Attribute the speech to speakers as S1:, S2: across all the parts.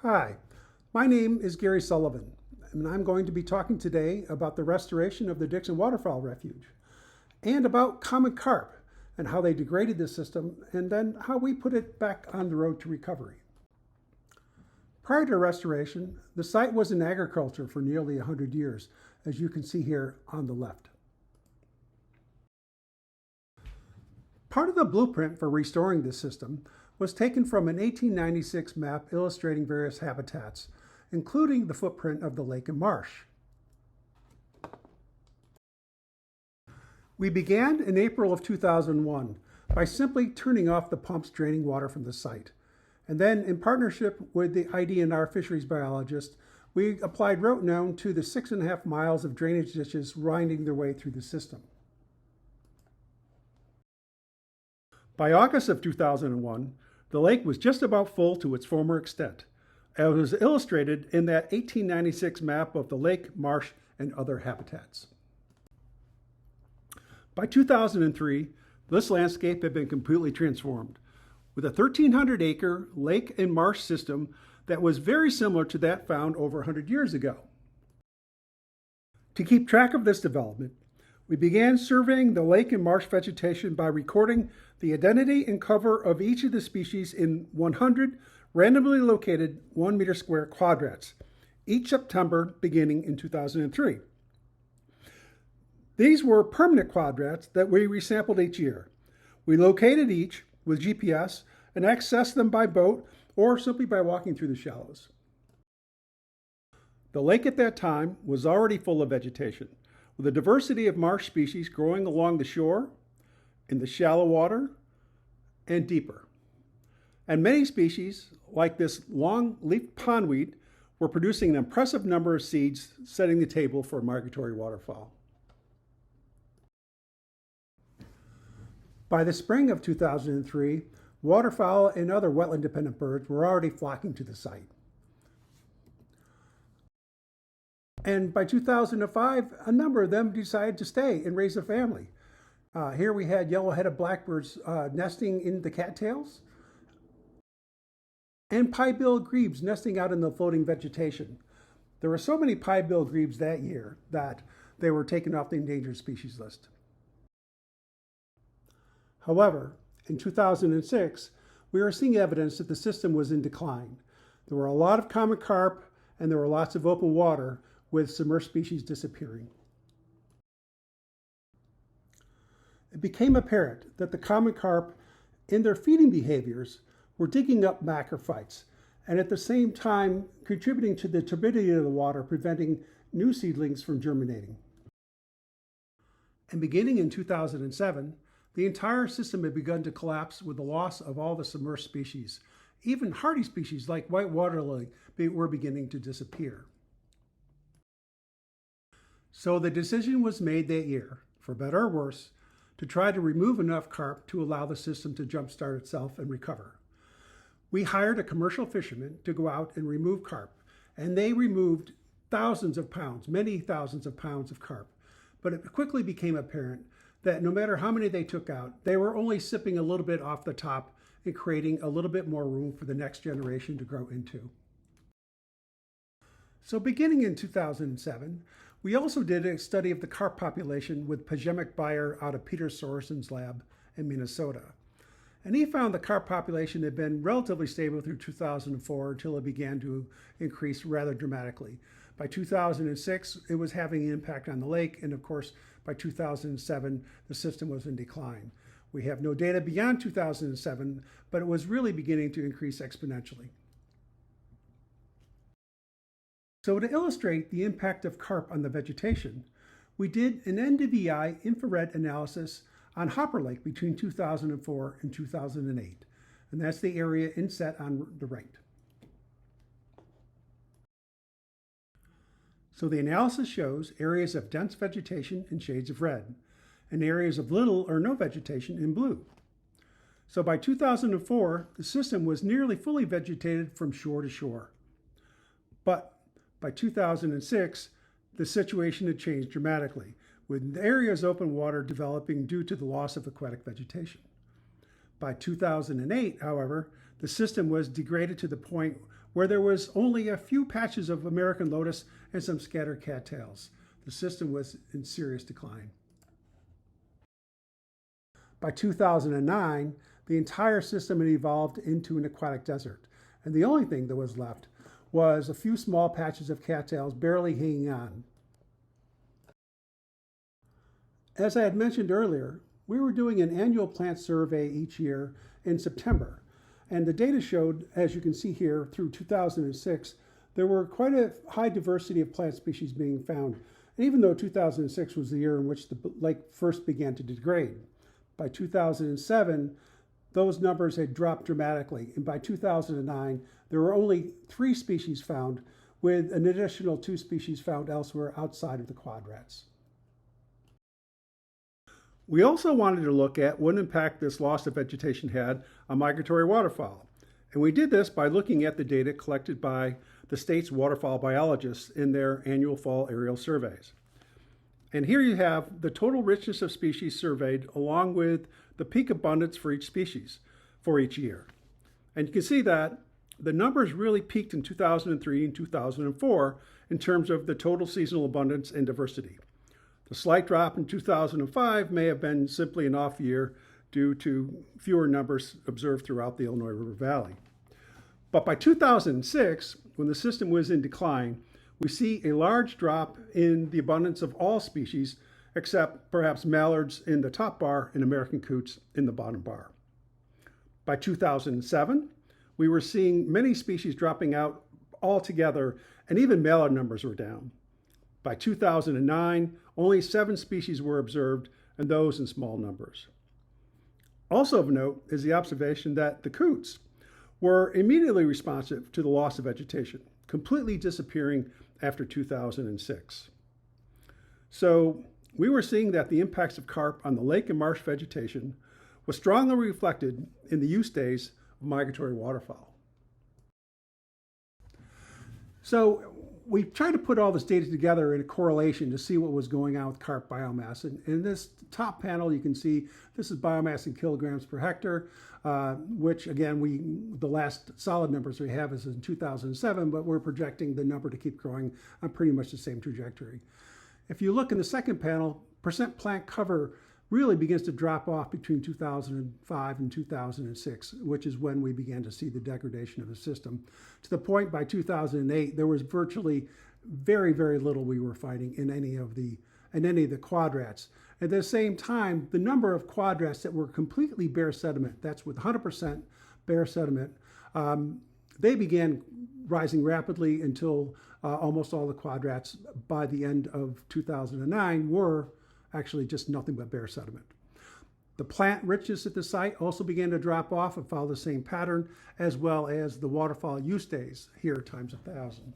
S1: Hi, my name is Gary Sullivan, and I'm going to be talking today about the restoration of the Dixon Waterfowl Refuge and about common carp and how they degraded the system and then how we put it back on the road to recovery. Prior to restoration, the site was in agriculture for nearly 100 years, as you can see here on the left. Part of the blueprint for restoring this system was taken from an 1896 map illustrating various habitats, including the footprint of the lake and marsh. We began in April of 2001 by simply turning off the pumps draining water from the site. And then, in partnership with the IDNR fisheries biologist, we applied rotenone to the 6.5 miles of drainage ditches winding their way through the system. By August of 2001, the lake was just about full to its former extent, as was illustrated in that 1896 map of the lake, marsh, and other habitats. By 2003, this landscape had been completely transformed, with a 1,300-acre lake and marsh system that was very similar to that found over 100 years ago. To keep track of this development, we began surveying the lake and marsh vegetation by recording the identity and cover of each of the species in 100 randomly located 1 meter square quadrats, each September beginning in 2003. These were permanent quadrats that we resampled each year. We located each with GPS and accessed them by boat or simply by walking through the shallows. The lake at that time was already full of vegetation, with a diversity of marsh species growing along the shore, in the shallow water, and deeper. And many species, like this long-leafed pondweed, were producing an impressive number of seeds, setting the table for migratory waterfowl. By the spring of 2003, waterfowl and other wetland-dependent birds were already flocking to the site. And by 2005, a number of them decided to stay and raise a family. Here we had yellow-headed blackbirds nesting in the cattails, and pie-billed grebes nesting out in the floating vegetation. There were so many pie-billed grebes that year that they were taken off the endangered species list. However, in 2006, we were seeing evidence that the system was in decline. There were a lot of common carp, and there were lots of open water, with submerged species disappearing. It became apparent that the common carp, in their feeding behaviors, were digging up macrophytes, and at the same time contributing to the turbidity of the water, preventing new seedlings from germinating. And beginning in 2007, the entire system had begun to collapse with the loss of all the submerged species. Even hardy species like white water lily were beginning to disappear. So the decision was made that year, for better or worse, to try to remove enough carp to allow the system to jumpstart itself and recover. We hired a commercial fisherman to go out and remove carp, and they removed thousands of pounds, many thousands of pounds of carp. But it quickly became apparent that no matter how many they took out, they were only sipping a little bit off the top and creating a little bit more room for the next generation to grow into. So beginning in 2007, we also did a study of the carp population with Pajemic Bayer out of Peter Sorensen's lab in Minnesota. And he found the carp population had been relatively stable through 2004 until it began to increase rather dramatically. By 2006, it was having an impact on the lake, and of course, by 2007, the system was in decline. We have no data beyond 2007, but it was really beginning to increase exponentially. So to illustrate the impact of carp on the vegetation, we did an NDVI infrared analysis on Hopper Lake between 2004 and 2008. And that's the area inset on the right. So the analysis shows areas of dense vegetation in shades of red, and areas of little or no vegetation in blue. So by 2004, the system was nearly fully vegetated from shore to shore. But by 2006, the situation had changed dramatically, with areas open water developing due to the loss of aquatic vegetation. By 2008, however, the system was degraded to the point where there was only a few patches of American lotus and some scattered cattails. The system was in serious decline. By 2009, the entire system had evolved into an aquatic desert, and the only thing that was left was a few small patches of cattails barely hanging on. As I had mentioned earlier, we were doing an annual plant survey each year in September, and the data showed, as you can see here, through 2006, there were quite a high diversity of plant species being found, and even though 2006 was the year in which the lake first began to degrade. By 2007, those numbers had dropped dramatically, and by 2009, there were only 3 species found, with an additional 2 species found elsewhere outside of the quadrats. We also wanted to look at what impact this loss of vegetation had on migratory waterfowl, and we did this by looking at the data collected by the state's waterfowl biologists in their annual fall aerial surveys. And here you have the total richness of species surveyed along with the peak abundance for each species for each year. And you can see that the numbers really peaked in 2003 and 2004 in terms of the total seasonal abundance and diversity. The slight drop in 2005 may have been simply an off year due to fewer numbers observed throughout the Illinois River Valley. But by 2006, when the system was in decline, we see a large drop in the abundance of all species, except perhaps mallards in the top bar and American coots in the bottom bar. By 2007, we were seeing many species dropping out altogether, and even mallard numbers were down. By 2009, only 7 species were observed, and those in small numbers. Also of note is the observation that the coots were immediately responsive to the loss of vegetation, completely disappearing after 2006. So we were seeing that the impacts of carp on the lake and marsh vegetation was strongly reflected in the use days of migratory waterfowl. So we tried to put all this data together in a correlation to see what was going on with carp biomass. And in this top panel, you can see this is biomass in kilograms per hectare, which again, the last solid numbers we have is in 2007, but we're projecting the number to keep growing on pretty much the same trajectory. If you look in the second panel, percent plant cover really begins to drop off between 2005 and 2006, which is when we began to see the degradation of the system. To the point by 2008, there was virtually very, very little we were finding in any of the quadrats. At the same time, the number of quadrats that were completely bare sediment, that's with 100% bare sediment, they began rising rapidly until almost all the quadrats by the end of 2009 were actually just nothing but bare sediment. The plant richness at the site also began to drop off and follow the same pattern, as well as the waterfowl use days, here times 1,000.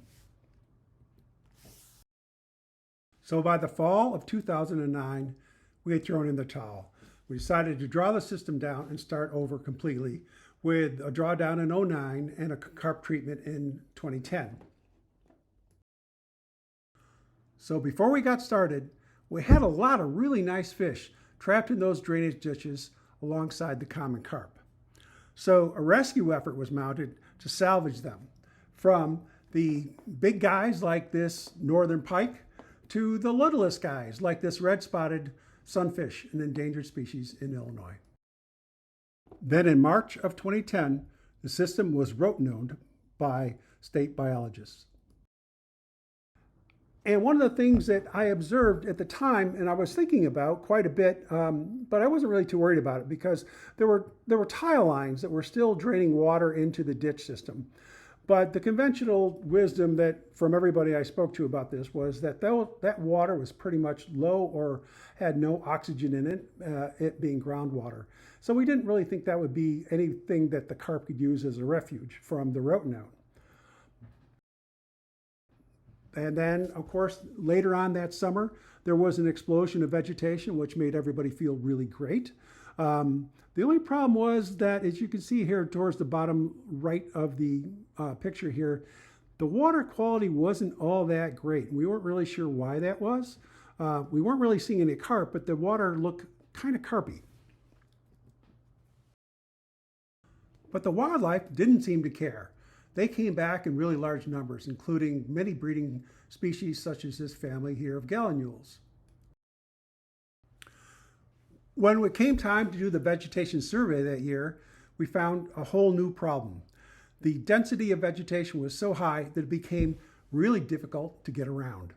S1: So by the fall of 2009, we had thrown in the towel. We decided to draw the system down and start over completely with a drawdown in 2009 and a carp treatment in 2010. So before we got started, we had a lot of really nice fish trapped in those drainage ditches alongside the common carp. So a rescue effort was mounted to salvage them, from the big guys like this northern pike to the littlest guys like this red-spotted sunfish, an endangered species in Illinois. Then in March of 2010, the system was rotenoned by state biologists. And one of the things that I observed at the time, and I was thinking about quite a bit, but I wasn't really too worried about it because there were tile lines that were still draining water into the ditch system. But the conventional wisdom that from everybody I spoke to about this was that that water was pretty much low or had no oxygen in it, it being groundwater. So we didn't really think that would be anything that the carp could use as a refuge from the rotenone. And then, of course, later on that summer, there was an explosion of vegetation, which made everybody feel really great. The only problem was that, as you can see here towards the bottom right of the picture here, the water quality wasn't all that great. We weren't really sure why that was. We weren't really seeing any carp, but the water looked kind of carpy. But the wildlife didn't seem to care. They came back in really large numbers, including many breeding species such as this family here of gallinules. When it came time to do the vegetation survey that year, we found a whole new problem. The density of vegetation was so high that it became really difficult to get around.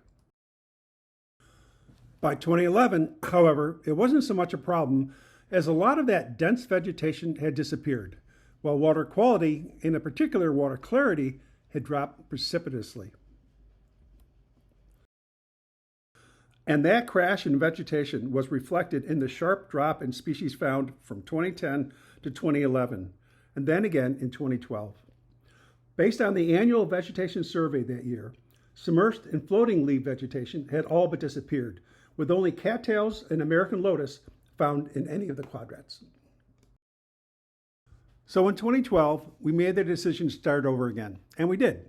S1: By 2011, however, it wasn't so much a problem as a lot of that dense vegetation had disappeared, while water quality, and in particular water clarity, had dropped precipitously. And that crash in vegetation was reflected in the sharp drop in species found from 2010 to 2011, and then again in 2012. Based on the annual vegetation survey that year, submerged and floating leaf vegetation had all but disappeared, with only cattails and American lotus found in any of the quadrats. So in 2012, we made the decision to start over again, and we did.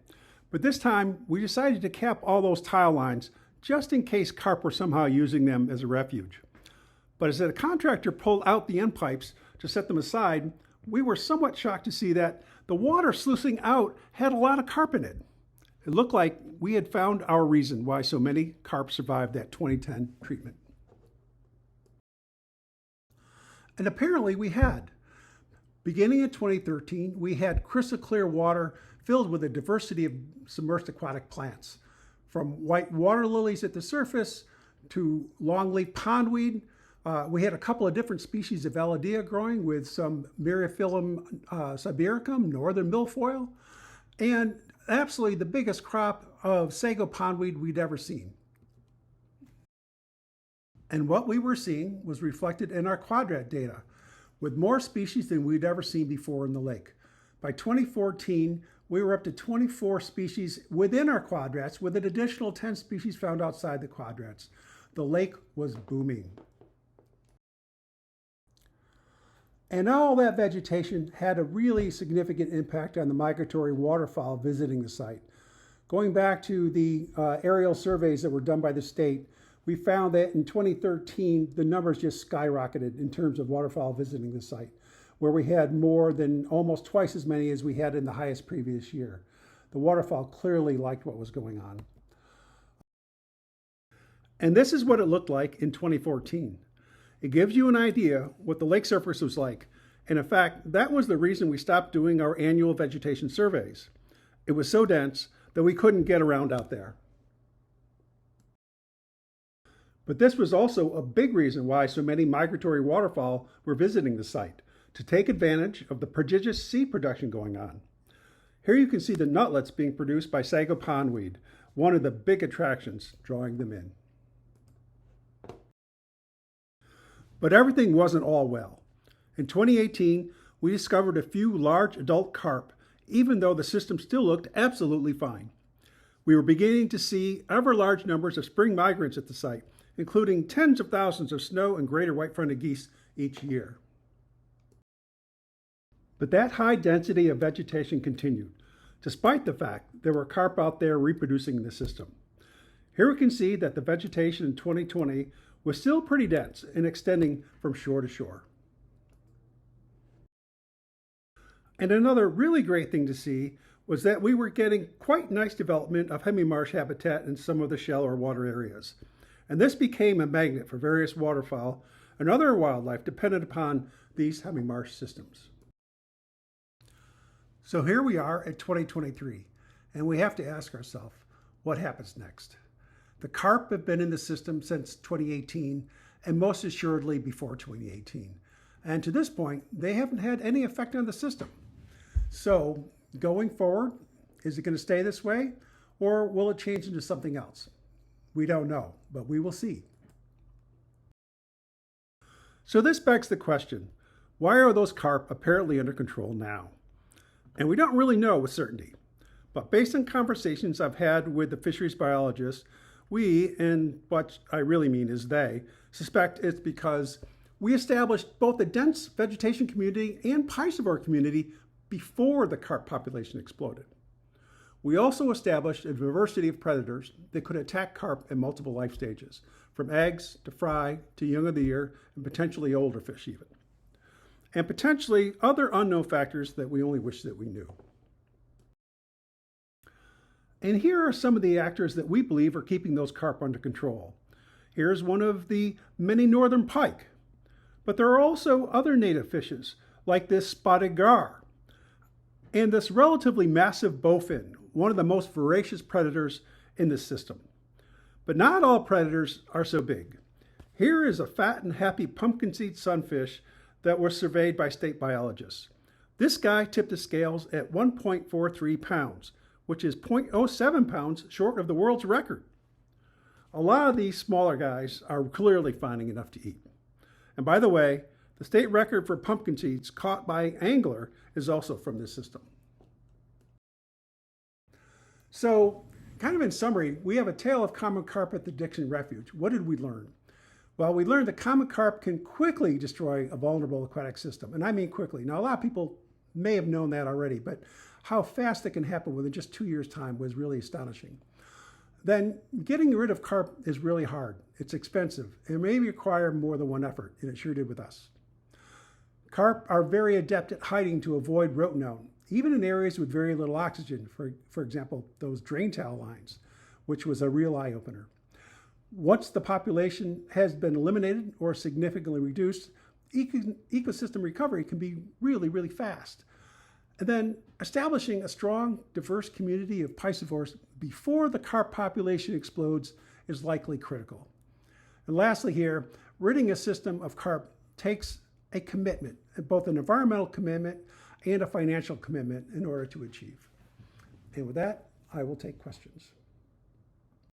S1: But this time, we decided to cap all those tile lines just in case carp were somehow using them as a refuge. But as the contractor pulled out the end pipes to set them aside, we were somewhat shocked to see that the water sluicing out had a lot of carp in it. It looked like we had found our reason why so many carp survived that 2010 treatment. And apparently we had. Beginning in 2013, we had crystal clear water filled with a diversity of submerged aquatic plants, from white water lilies at the surface to longleaf pondweed. We had a couple of different species of Elodea growing with some Myriophyllum sibiricum, northern milfoil, and absolutely the biggest crop of sago pondweed we'd ever seen. And what we were seeing was reflected in our quadrat data, with more species than we'd ever seen before in the lake. By 2014, we were up to 24 species within our quadrats, with an additional 10 species found outside the quadrats. The lake was booming. And all that vegetation had a really significant impact on the migratory waterfowl visiting the site. Going back to the aerial surveys that were done by the state, we found that in 2013, the numbers just skyrocketed in terms of waterfowl visiting the site, where we had more than almost twice as many as we had in the highest previous year. The waterfowl clearly liked what was going on. And this is what it looked like in 2014. It gives you an idea what the lake surface was like. And in fact, that was the reason we stopped doing our annual vegetation surveys. It was so dense that we couldn't get around out there. But this was also a big reason why so many migratory waterfowl were visiting the site, to take advantage of the prodigious seed production going on. Here you can see the nutlets being produced by sago pondweed, one of the big attractions drawing them in. But everything wasn't all well. In 2018, we discovered a few large adult carp, even though the system still looked absolutely fine. We were beginning to see ever large numbers of spring migrants at the site, including tens of thousands of snow and greater white-fronted geese each year. But that high density of vegetation continued, despite the fact there were carp out there reproducing in the system. Here we can see that the vegetation in 2020 was still pretty dense and extending from shore to shore. And another really great thing to see was that we were getting quite nice development of Hemi Marsh habitat in some of the shallower water areas. And this became a magnet for various waterfowl and other wildlife dependent upon these Hemi Marsh systems. So here we are at 2023, and we have to ask ourselves, what happens next? The carp have been in the system since 2018, and most assuredly before 2018. And to this point, they haven't had any effect on the system. So going forward, is it going to stay this way, or will it change into something else? We don't know, but we will see. So this begs the question, why are those carp apparently under control now? And we don't really know with certainty. But based on conversations I've had with the fisheries biologists, we, and what I really mean is they, suspect it's because we established both the dense vegetation community and piscivore community before the carp population exploded. We also established a diversity of predators that could attack carp at multiple life stages, from eggs to fry to young of the year and potentially older fish even. and potentially other unknown factors that we only wish that we knew. And here are some of the actors that we believe are keeping those carp under control. Here's one of the many northern pike. But there are also other native fishes, like this spotted gar, and this relatively massive bowfin, one of the most voracious predators in this system. But not all predators are so big. Here is a fat and happy pumpkin seed sunfish that was surveyed by state biologists. This guy tipped the scales at 1.43 pounds, which is 0.07 pounds short of the world's record. A lot of these smaller guys are clearly finding enough to eat. And by the way, the state record for pumpkin seeds caught by angler is also from this system. So, kind of in summary, we have a tale of common carp at the Dixon Refuge. What did we learn? Well, we learned that common carp can quickly destroy a vulnerable aquatic system. And I mean quickly. Now, a lot of people may have known that already, but how fast it can happen within just 2 years' time was really astonishing. Then getting rid of carp is really hard. It's expensive and may require more than one effort, and it sure did with us. Carp are very adept at hiding to avoid rotenone, even in areas with very little oxygen, for example, those drain towel lines, which was a real eye-opener. Once the population has been eliminated or significantly reduced, ecosystem recovery can be really, really fast. And then establishing a strong, diverse community of piscivores before the carp population explodes is likely critical. And lastly here, ridding a system of carp takes a commitment, both an environmental commitment and a financial commitment in order to achieve. And with that, I will take questions.